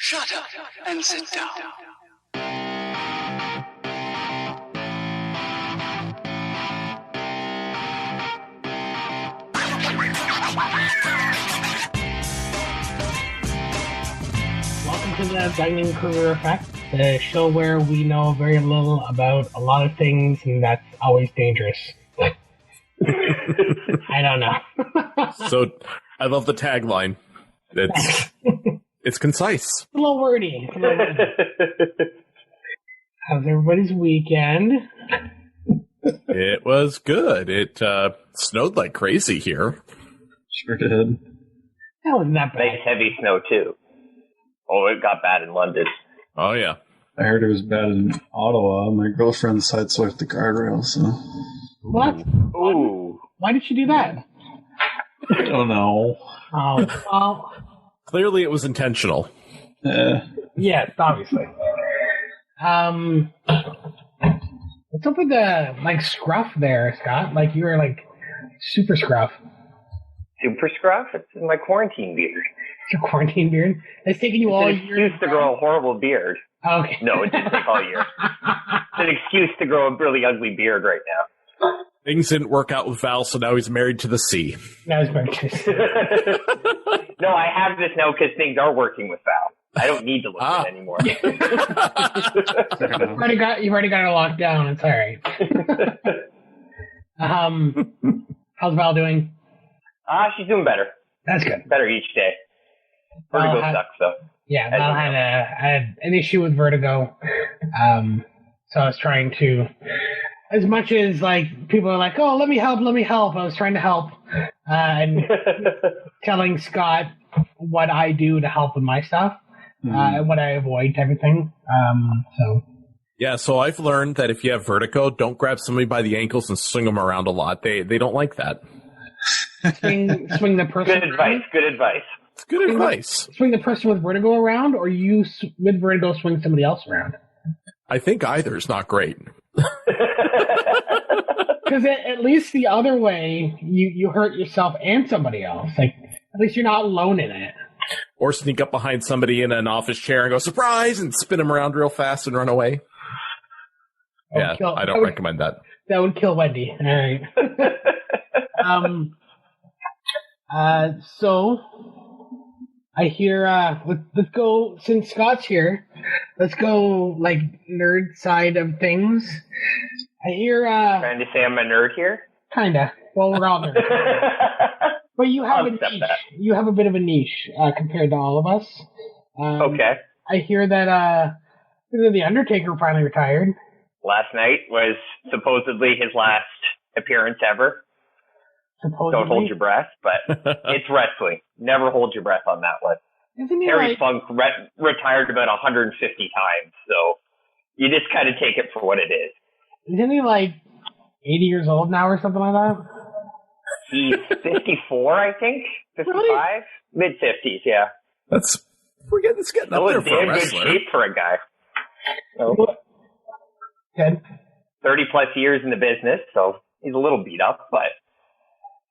Shut up and sit down. Welcome to the Dunning-Kruger effect, the show where we know very little about a lot of things, and that's always dangerous. I don't know. So, I love the tagline. It's concise. It's a little wordy. How's everybody's weekend? It was good. It snowed like crazy here. Sure did. That wasn't that bad. Nice heavy snow, too. Oh, it got bad in London. Oh, yeah. I heard it was bad in Ottawa. My girlfriend sideswiped the guardrail, so... What? Ooh. Why did you do that? I don't know. Oh, well... Clearly it was intentional. Yes, obviously. What's up with the, scruff there, Scott? You were, super scruff. Super scruff? It's my quarantine beard. Your quarantine beard? It's taking you all It's an year. excuse to grow a horrible beard. Okay. No, it didn't take all year. It's an excuse to grow a really ugly beard right now. Things didn't work out with Val, so now he's married to the sea. That was my No, I have this now because things are working with Val. I don't need to look at it anymore. You've already got it locked down. It's all right. How's Val doing? She's doing better. That's good. Better each day. Vertigo sucks, though. Yeah, Val had an issue with vertigo. So I was trying to, as much as people are like, oh, let me help. I was trying to help and telling Scott what I do to help with my stuff and what I avoid type of thing. Yeah, so I've learned that if you have vertigo, don't grab somebody by the ankles and swing them around a lot. They don't like that. Swing the person. Good advice. It's good advice. Swing the person with vertigo around, or you with vertigo swing somebody else around? I think either is not great. Because at least the other way, you hurt yourself and somebody else. At least you're not alone in it. Or sneak up behind somebody in an office chair and go, surprise, and spin them around real fast and run away. I don't recommend that. That would kill Wendy. All right. So, I hear, let's go, since Scott's here, let's go, nerd side of things. I hear, Trying to say I'm a nerd here? Kinda. Well, we're all nerds. But you have a niche. You have a bit of a niche, compared to all of us. Okay. I hear that, The Undertaker finally retired. Last night was supposedly his last appearance ever. Supposedly? Don't hold your breath, but it's wrestling. Never hold your breath on that one. Isn't he Terry Funk retired about 150 times, so you just kind of take it for what it is. Isn't he 80 years old now or something like that? He's 54, I think. 55? Really? Mid-50s, yeah. It's getting up there for a wrestler. Good shape for a guy. So, good. 30 plus years in the business, so he's a little beat up, but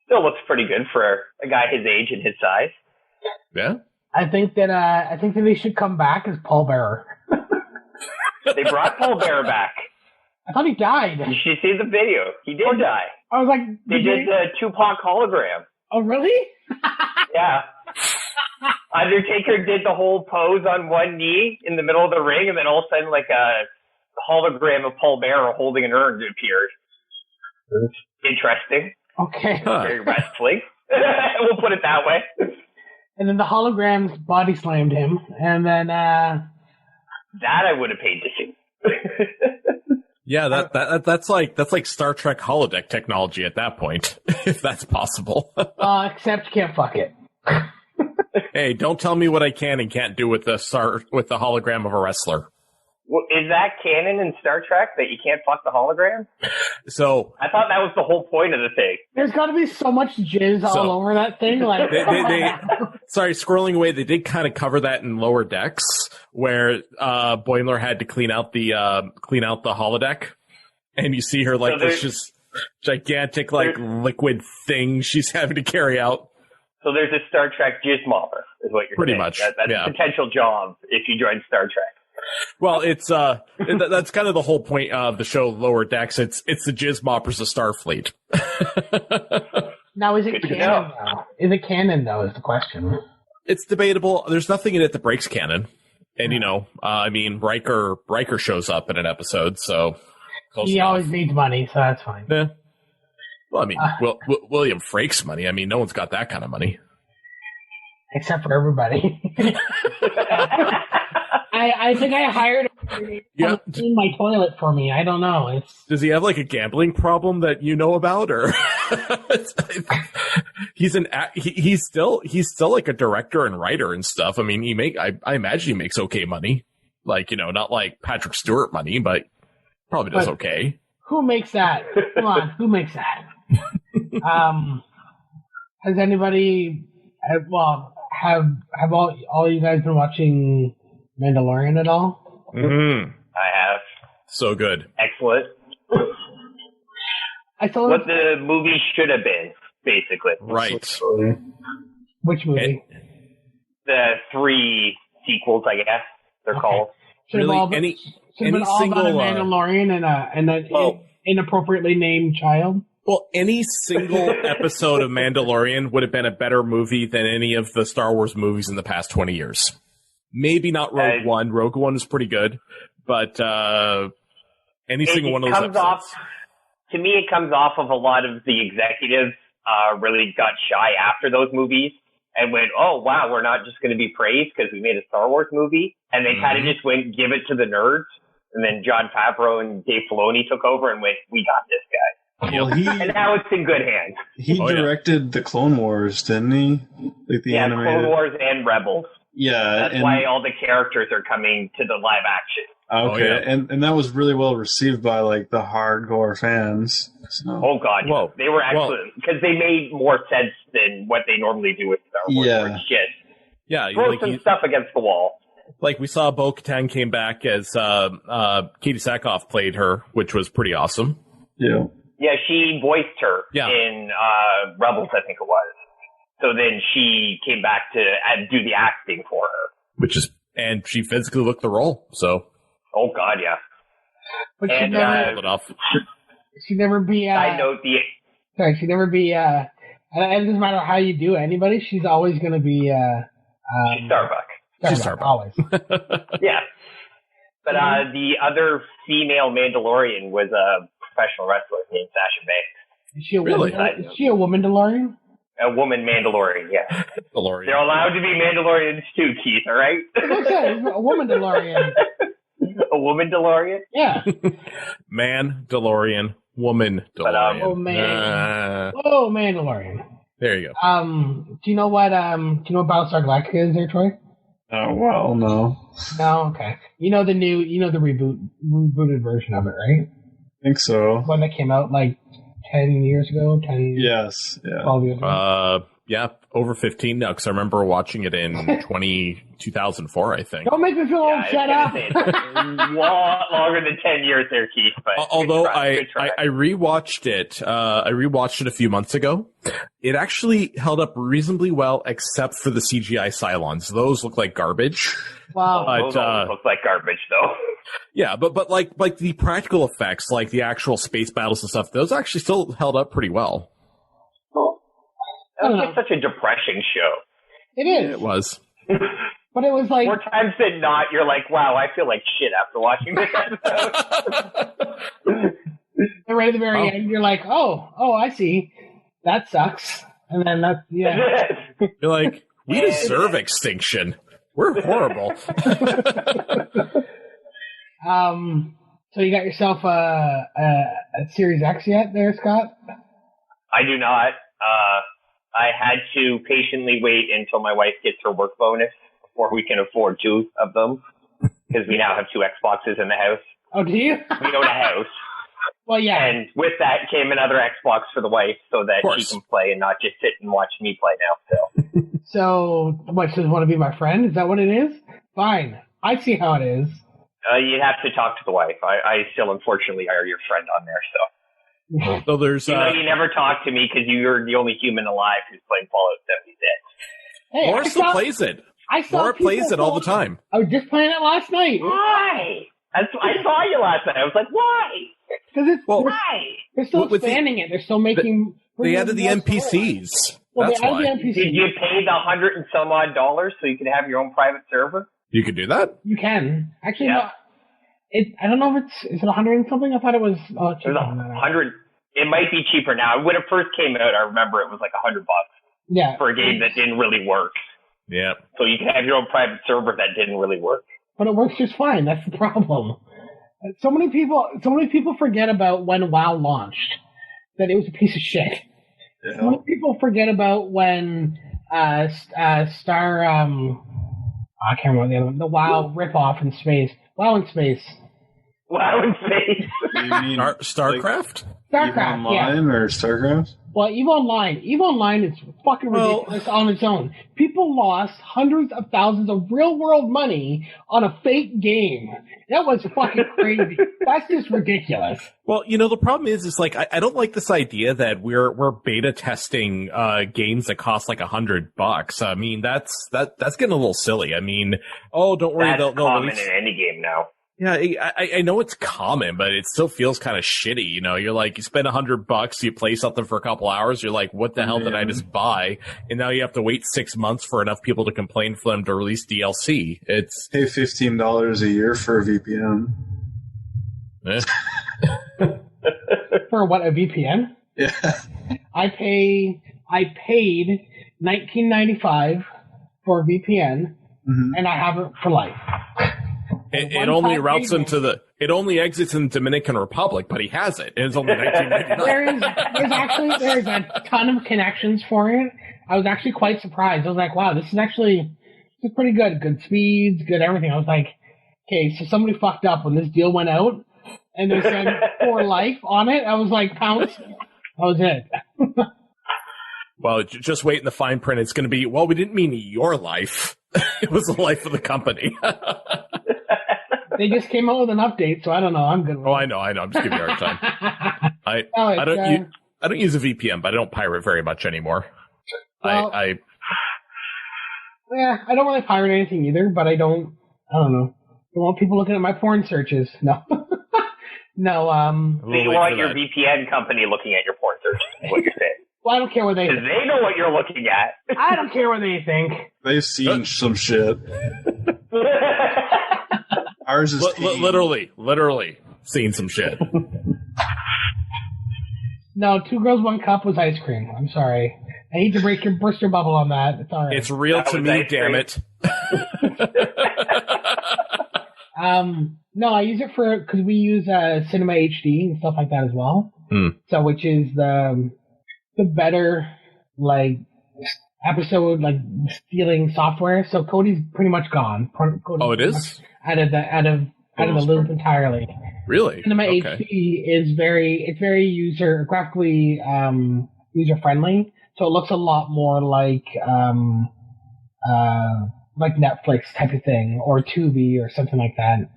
still looks pretty good for a guy his age and his size. Yeah. I think that he should come back as Paul Bearer. They brought Paul Bearer back. I thought he died. You should see the video. He did die. I was like, they did the Tupac hologram. Oh, really? Yeah. Undertaker did the whole pose on one knee in the middle of the ring, and then all of a sudden, a hologram of Paul Bearer holding an urn appeared. Interesting. Okay. Very wrestling. We'll put it that way. And then the holograms body slammed him, and then that I would have paid to see. Yeah, that's like Star Trek holodeck technology at that point, if that's possible. Except you can't fuck it. Hey, don't tell me what I can and can't do with the hologram of a wrestler. Well, is that canon in Star Trek that you can't fuck the hologram? So I thought that was the whole point of the thing. There's got to be so much jizz all over that thing. Sorry, scrolling away. They did kind of cover that in Lower Decks, where Boimler had to clean out the holodeck, and you see her this just gigantic liquid thing she's having to carry out. So So there's a Star Trek jizz mopper, is what you're Pretty saying. much, That's yeah. a potential job if you join Star Trek. Well, it's that's kind of the whole point of the show Lower Decks. It's the jizz moppers of Starfleet. Now, is it Good to canon, know. though? Is it canon, though, is the question. It's debatable. There's nothing in it that breaks canon. And, I mean, Riker shows up in an episode, so... close He enough. always needs money, so that's fine. Yeah. Well, I mean, William Frakes money. I mean, no one's got that kind of money. Except for everybody. I think I hired him to clean my toilet for me. I don't know. Does he have like a gambling problem that you know about, or he's still like a director and writer and stuff. I mean, I imagine he makes okay money, like not like Patrick Stewart money, but probably does okay. Who makes that? Come on, who makes that? Has anybody? Have all you guys been watching Mandalorian at all? Mm-hmm. I have. So good. Excellent. I saw What the movie should have been, basically. Right. Which movie? The 3 sequels, I guess they're called. Should have Really? all been, Any all single about a Mandalorian and an inappropriately named child. Well, any single episode of Mandalorian would have been a better movie than any of the Star Wars movies in the past 20 years. Maybe not Rogue One. Rogue One is pretty good, but any single one of those episodes. To me, it comes off of a lot of the executives really got shy after those movies and went, oh, wow, we're not just going to be praised because we made a Star Wars movie. And they kind of just went, give it to the nerds. And then Jon Favreau and Dave Filoni took over and went, we got this guy. Well, and now it's in good hands. He directed the Clone Wars, didn't he? Like the animated. Clone Wars and Rebels. Yeah, That's why all the characters are coming to the live action. Okay, and that was really well received by like the hardcore fans. So. Oh God, Whoa. They were excellent because they made more sense than what they normally do with Star Wars. Yeah. Where it's just throw some stuff against the wall. Like we saw Bo-Katan came back as Katie Sackhoff played her, which was pretty awesome. Yeah. Yeah, she voiced her in Rebels, I think it was. So then she came back to do the acting for her. And she physically looked the role, so. Oh God, yeah. But and she'd never be. Side note, she'd never be. It doesn't matter how you do anybody. She's always going to be. She's Starbuck. She's Starbuck. Always. Yeah. But the other female Mandalorian was a professional wrestler named Sasha Banks. Is she a woman? Is she a woman Mandalorian? A woman Mandalorian, yeah. Mandalorian. They're allowed to be Mandalorians too, Keith, all right? Okay, a woman Mandalorian. A woman DeLorean? Yeah. Man DeLorean, woman DeLorean. Oh man. Oh Mandalorian. There you go. Do you know what Battlestar Galactica is there, Troy? Oh well, no. No, okay. You know the rebooted version of it, right? I think so. One that came out like 10 years ago, Yes, yeah. 12 years ago. Yeah, over 15 now, because I remember watching it in 2004, I think. Don't make me feel old, shut up! A lot longer than 10 years there, Keith. But Although good try. I rewatched it, a few months ago. It actually held up reasonably well, except for the CGI Cylons. Those look like garbage. Wow. Those always look like garbage, though. Yeah, but like the practical effects, like the actual space battles and stuff, those actually still held up pretty well. That was just such a depressing show. It is. It was. But it was like... More times than not, you're like, wow, I feel like shit after watching this episode. And right at the very end, you're like, oh, I see. That sucks. And then that's, yeah. You're like, we deserve extinction. We're horrible. So you got yourself a Series X yet there, Scott? I do not. I had to patiently wait until my wife gets her work bonus before we can afford 2 of them, because we now have 2 Xboxes in the house. Oh, do you? We own a house. Well, yeah. And with that came another Xbox for the wife so that she can play and not just sit and watch me play now. So, what, she doesn't want to be my friend? Is that what it is? Fine. I see how it is. You'd have to talk to the wife. I still, unfortunately, are your friend on there, so. So there's you never talk to me because you're the only human alive who's playing Fallout 76. Hey, Laura still plays it. Laura plays it all the time. I was just playing it last night. Why? I saw you last night. I was like, why? Because why? They're still expanding it. They're still making. They added the NPCs. Well, That's why. The NPCs. Did you pay the $100 and some odd so you could have your own private server? You could do that? You can. Actually, Yeah. no. I don't know if is it 100 and something? I thought it was. It was 100. It might be cheaper now. When it first came out, I remember it was like $100 Yeah. for a game that didn't really work. Yeah. So you could have your own private server that didn't really work. But it works just fine. That's the problem. So many people forget about when WoW launched that it was a piece of shit. Yeah. So many people forget about when Star I can't remember the other one. The WoW ripoff in space. WoW in space. Wow, in space. You mean StarCraft? Like EVE StarCraft, yeah. Online or StarCraft? Well, EVE Online is fucking ridiculous on its own. People lost hundreds of thousands of real-world money on a fake game. That was fucking crazy. That's just ridiculous. Well, the problem is like I don't like this idea that we're beta testing games that cost like $100. I mean, that's getting a little silly. I mean, don't worry, That's they'll common release. in any game now. Yeah, I know it's common, but it still feels kind of shitty. You're like, you spend $100, you play something for a couple hours, you're like, what the hell did I just buy? And now you have to wait 6 months for enough people to complain for them to release DLC. It's Pay $15 a year for a VPN. For what, a VPN? Yeah. I paid $19.95 for a VPN, and I have it for life. It only routes it only exits in the Dominican Republic, but he has it. And it's only $19.99. There's a ton of connections for it. I was actually quite surprised. I was like, wow, this is pretty good. Good speeds, good everything. I was like, okay, so somebody fucked up when this deal went out, and they said for life on it. I was like, pounce. That was it. Well, just wait in the fine print. It's going to be, well, we didn't mean your life. It was the life of the company. They just came out with an update, so I don't know. I'm good with it. I know. I'm just giving you a hard time. I don't use a VPN, but I don't pirate very much anymore. Well, I don't really pirate anything either, but I don't know. I don't want people looking at my porn searches. No. No, So you want your VPN company looking at your porn searches, is what you're saying. Well, I don't care what they think. Because they know what you're looking at. I don't care what they think. They've seen some shit. Ours is literally seen some shit. No, 2 Girls, 1 Cup was ice cream. I'm sorry. I hate to burst your bubble on that. It's all right. It's real to me, damn it. No, I use it because we use Cinema HD and stuff like that as well. So, which is the better episode stealing software. So Cody's pretty much gone. It is out of the loop entirely. Really? Cinema HD is very graphically user friendly. So it looks a lot more like Netflix type of thing or Tubi or something like that.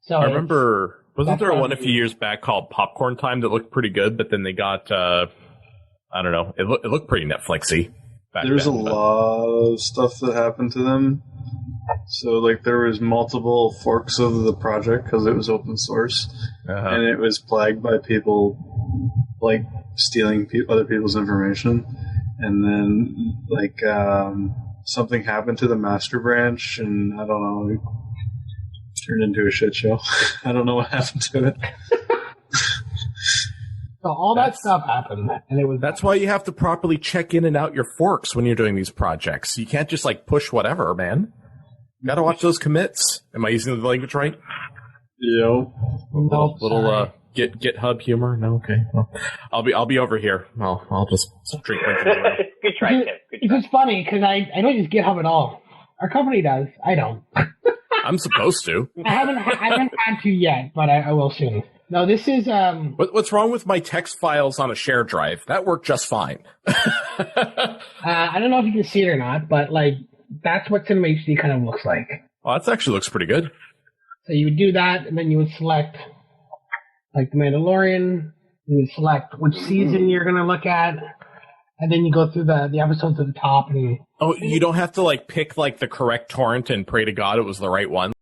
So I remember, wasn't there one a few years back called Popcorn Time that looked pretty good, but then they got I don't know, it looked pretty Netflixy. There's a lot of stuff that happened to them. So, there was multiple forks of the project because it was open source, and it was plagued by people, stealing other people's information. And then, something happened to the master branch, and I don't know, it turned into a shit show. I don't know what happened to it. So all that stuff happened, and it was. That's why you have to properly check in and out your forks when you're doing these projects. You can't just push whatever, man. You gotta watch those commits. Am I using the language right? Yo. Little GitHub humor. No, okay. Well, I'll be over here. I'll just drink. Good try, Tim. It's funny because I don't use GitHub at all. Our company does. I don't. I'm supposed to. I haven't had to yet, but I will soon. No, this is What's wrong with my text files on a share drive? That worked just fine. I don't know if you can see it or not, but that's what Cinema HD kind of looks like. Oh, that actually looks pretty good. So you would do that, and then you would select The Mandalorian. You would select which season you're going to look at, and then you go through the episodes at the top. And you don't have to like pick like the correct torrent and pray to God it was the right one.